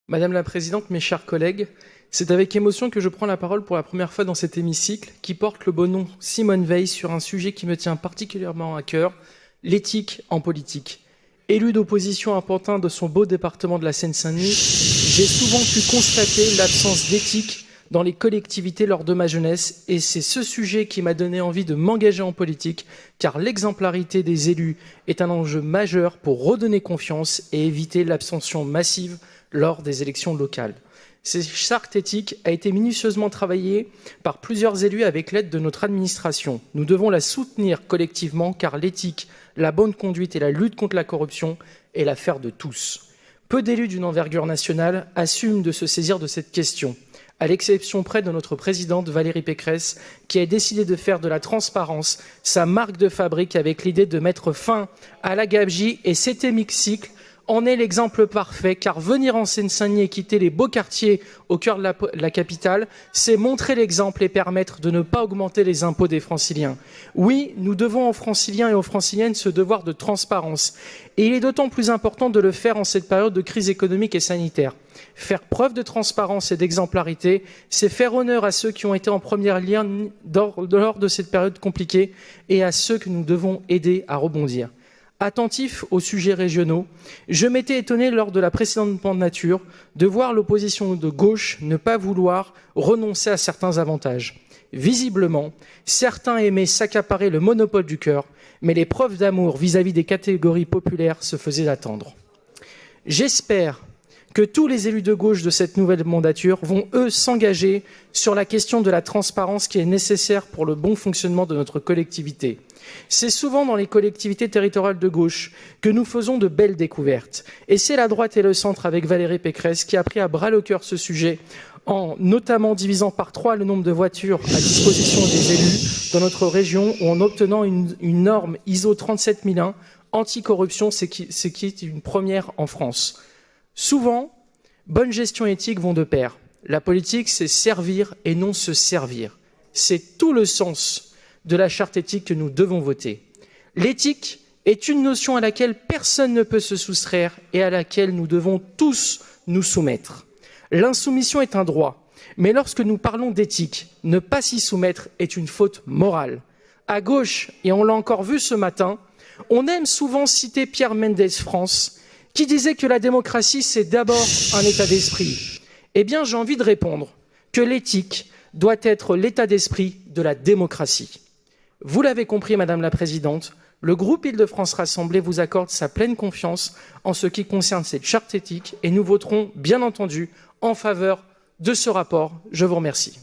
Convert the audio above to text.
Madame la Présidente, mes chers collègues, c'est avec émotion que je prends la parole pour la première fois dans cet hémicycle qui porte le beau nom Simone Veil sur un sujet qui me tient particulièrement à cœur, l'éthique en politique. Élu d'opposition à Pantin de son beau département de la Seine-Saint-Denis, j'ai souvent pu constater l'absence d'éthique dans les collectivités lors de ma jeunesse et c'est ce sujet qui m'a donné envie de m'engager en politique car l'exemplarité des élus est un enjeu majeur pour redonner confiance et éviter l'abstention massive lors des élections locales. Cette charte éthique a été minutieusement travaillée par plusieurs élus avec l'aide de notre administration. Nous devons la soutenir collectivement car l'éthique, la bonne conduite et la lutte contre la corruption est l'affaire de tous. Peu d'élus d'une envergure nationale assument de se saisir de cette question, à l'exception près de notre présidente Valérie Pécresse, qui a décidé de faire de la transparence sa marque de fabrique avec l'idée de mettre fin à la gabegie et cet hémicycle en est l'exemple parfait, car venir en Seine-Saint-Denis et quitter les beaux quartiers au cœur de la capitale, c'est montrer l'exemple et permettre de ne pas augmenter les impôts des franciliens. Oui, nous devons aux franciliens et aux franciliennes ce devoir de transparence. Et il est d'autant plus important de le faire en cette période de crise économique et sanitaire. Faire preuve de transparence et d'exemplarité, c'est faire honneur à ceux qui ont été en première ligne lors de cette période compliquée et à ceux que nous devons aider à rebondir. Attentif aux sujets régionaux, je m'étais étonné lors de la précédente mandature de voir l'opposition de gauche ne pas vouloir renoncer à certains avantages. Visiblement, certains aimaient s'accaparer le monopole du cœur, mais les preuves d'amour vis-à-vis des catégories populaires se faisaient attendre. J'espère que tous les élus de gauche de cette nouvelle mandature vont, eux, s'engager sur la question de la transparence qui est nécessaire pour le bon fonctionnement de notre collectivité. C'est souvent dans les collectivités territoriales de gauche que nous faisons de belles découvertes. Et c'est la droite et le centre avec Valérie Pécresse qui a pris à bras-le-cœur ce sujet en notamment divisant par 3 le nombre de voitures à disposition des élus dans notre région ou en obtenant une norme ISO 37001 anticorruption, ce qui est une première en France. Souvent, bonne gestion et éthique vont de pair. La politique, c'est servir et non se servir. C'est tout le sens de la charte éthique que nous devons voter. L'éthique est une notion à laquelle personne ne peut se soustraire et à laquelle nous devons tous nous soumettre. L'insoumission est un droit, mais lorsque nous parlons d'éthique, ne pas s'y soumettre est une faute morale. À gauche, et on l'a encore vu ce matin, on aime souvent citer Pierre Mendès France, qui disait que la démocratie, c'est d'abord un état d'esprit. Eh bien, j'ai envie de répondre que l'éthique doit être l'état d'esprit de la démocratie. Vous l'avez compris, Madame la Présidente, le groupe Île-de-France Rassemblée vous accorde sa pleine confiance en ce qui concerne cette charte éthique et nous voterons, bien entendu, en faveur de ce rapport. Je vous remercie.